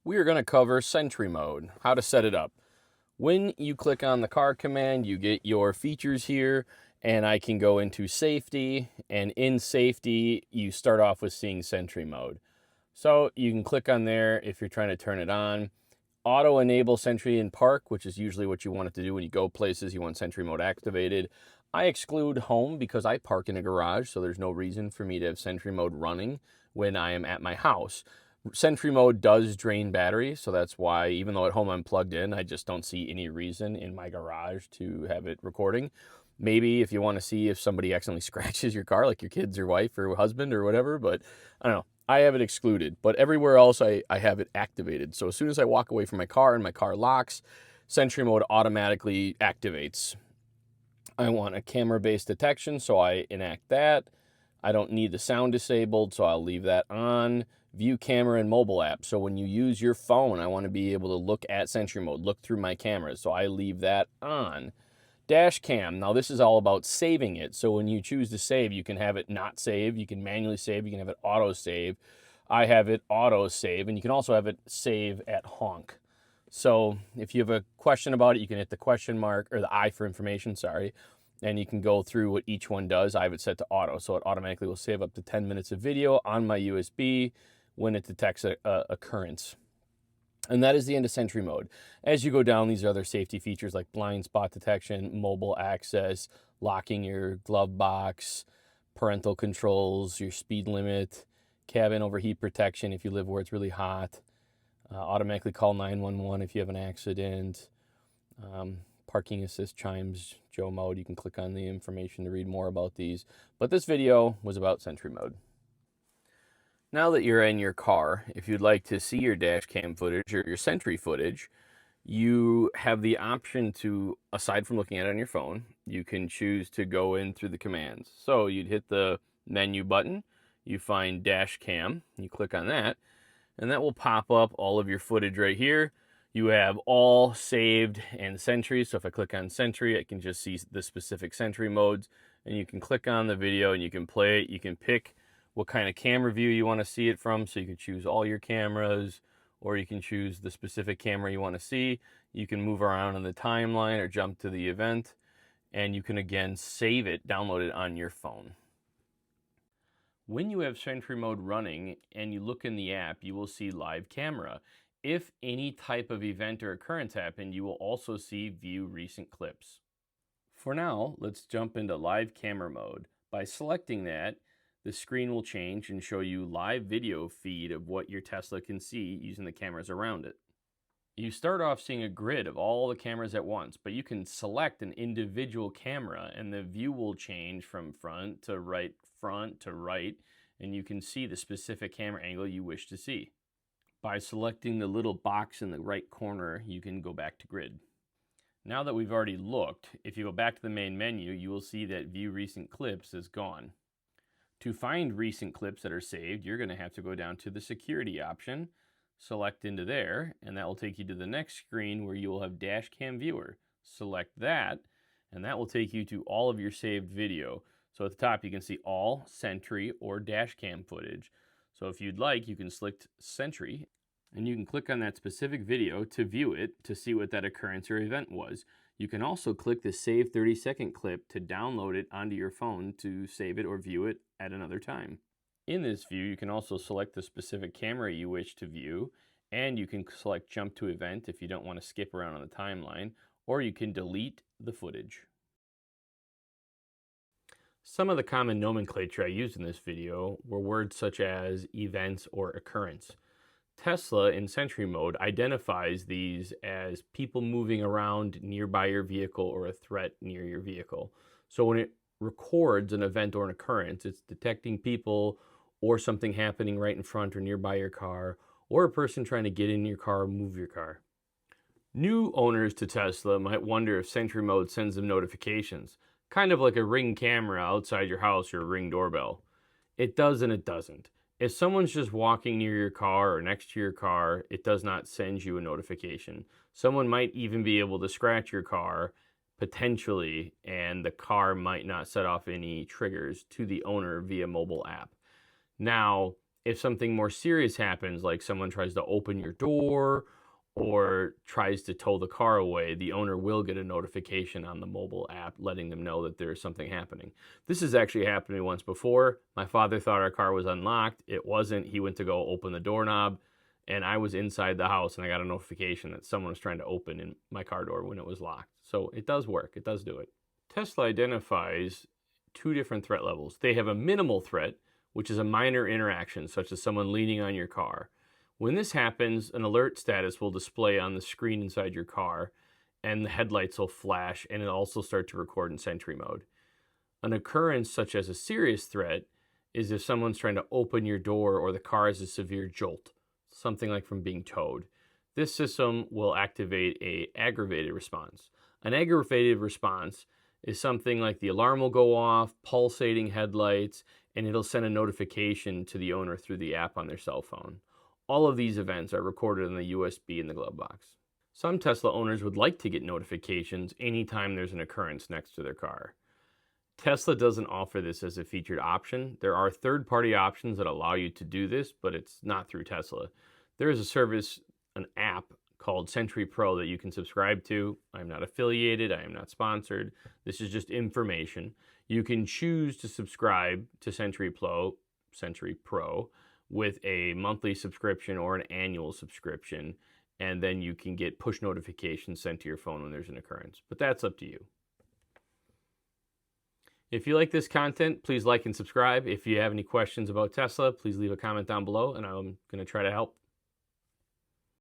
We are going to cover Sentry Mode, how to set it up. When you click on the car command, you get your features here, and I can go into safety, and in safety, you start off with seeing Sentry Mode. So you can click on there if you're trying to turn it on. Auto enable Sentry in park, which is usually what you want it to do when you go places, you want Sentry Mode activated. I exclude home because I park in a garage, so there's no reason for me to have Sentry Mode running when I am at my house. Sentry Mode does drain battery, so that's why even though at home I'm plugged in, I just don't see any reason in my garage to have it recording. Maybe if you want to see if somebody accidentally scratches your car, like your kids or wife or husband or whatever, but I don't know. I have it excluded, but everywhere else I have it activated. So as soon as I walk away from my car and my car locks, Sentry Mode automatically activates. I want a camera-based detection, so I enact that. I don't need the sound disabled, so I'll leave that on. View camera and mobile app. So when you use your phone, I want to be able to look at Sentry Mode, look through my cameras, so I leave that on. Dash cam. Now this is all about saving it. So when you choose to save, you can have it not save, you can manually save, you can have it auto save. I have it auto save, and you can also have it save at honk. So if you have a question about it, you can hit the question mark, or the I for information, sorry, and you can go through what each one does. I have it set to auto, so it automatically will save up to 10 minutes of video on my USB when it detects a occurrence. And that is the end of Sentry Mode. As you go down, these are other safety features like blind spot detection, mobile access, locking your glove box, parental controls, your speed limit, cabin overheat protection if you live where it's really hot, automatically call 911 if you have an accident, parking assist chimes, Joe Mode. You can click on the information to read more about these. But this video was about Sentry Mode. Now that you're in your car, if you'd like to see your dash cam footage or your Sentry footage, you have the option to, aside from looking at it on your phone, you can choose to go in through the commands. So you'd hit the menu button, you find dash cam, you click on that, and that will pop up all of your footage right here. You have all saved and Sentry, so if I click on Sentry, I can just see the specific Sentry modes, and you can click on the video and you can play it. You can pick what kind of camera view you want to see it from, so you can choose all your cameras, or you can choose the specific camera you want to see. You can move around in the timeline or jump to the event, and you can again save it, download it on your phone. When you have Sentry Mode running and you look in the app, you will see live camera. If any type of event or occurrence happened, you will also see view recent clips. For now, let's jump into live camera mode. By selecting that, the screen will change and show you live video feed of what your Tesla can see using the cameras around it. You start off seeing a grid of all the cameras at once, but you can select an individual camera and the view will change from front to right, and you can see the specific camera angle you wish to see. By selecting the little box in the right corner, you can go back to grid. Now that we've already looked, if you go back to the main menu, you will see that view recent clips is gone. To find recent clips that are saved, you're going to have to go down to the security option, select into there, and that will take you to the next screen where you will have dash cam viewer. Select that, and that will take you to all of your saved video. So at the top you can see all Sentry or dash cam footage. So if you'd like, you can select Sentry, and you can click on that specific video to view it to see what that occurrence or event was. You can also click the Save 30-second clip to download it onto your phone to save it or view it at another time. In this view, you can also select the specific camera you wish to view, and you can select Jump to Event if you don't want to skip around on the timeline, or you can delete the footage. Some of the common nomenclature I used in this video were words such as events or occurrence. Tesla in Sentry Mode identifies these as people moving around nearby your vehicle or a threat near your vehicle. So when it records an event or an occurrence, it's detecting people or something happening right in front or nearby your car, or a person trying to get in your car or move your car. New owners to Tesla might wonder if Sentry Mode sends them notifications, kind of like a Ring camera outside your house or a Ring doorbell. It does and it doesn't. If someone's just walking near your car or next to your car, it does not send you a notification. Someone might even be able to scratch your car, potentially, and the car might not set off any triggers to the owner via mobile app. Now, If something more serious happens, like someone tries to open your door or tries to tow the car away, the owner will get a notification on the mobile app letting them know that there's something happening. This has actually happened to me once before. My father thought our car was unlocked. It wasn't. He went to go open the doorknob, and I was inside the house, and I got a notification that someone was trying to open in my car door when it was locked. So it does work. It does do it. Tesla identifies two different threat levels. They have a minimal threat, which is a minor interaction, such as someone leaning on your car. When this happens, an alert status will display on the screen inside your car, and the headlights will flash, and it'll also start to record in Sentry Mode. An occurrence such as a serious threat is if someone's trying to open your door or the car has a severe jolt, something like from being towed. This system will activate an aggravated response. An aggravated response is something like the alarm will go off, pulsating headlights, and it'll send a notification to the owner through the app on their cell phone. All of these events are recorded on the USB in the glove box. Some Tesla owners would like to get notifications anytime there's an occurrence next to their car. Tesla doesn't offer this as a featured option. There are third-party options that allow you to do this, but it's not through Tesla. There is a service, an app called Sentry Pro that you can subscribe to. I'm not affiliated. I am not sponsored. This is just information. You can choose to subscribe to Sentry Pro with a monthly subscription or an annual subscription, and then you can get push notifications sent to your phone when there's an occurrence. But that's up to you. If you like this content, please like and subscribe. If you have any questions about Tesla, please leave a comment down below, and I'm going to try to help.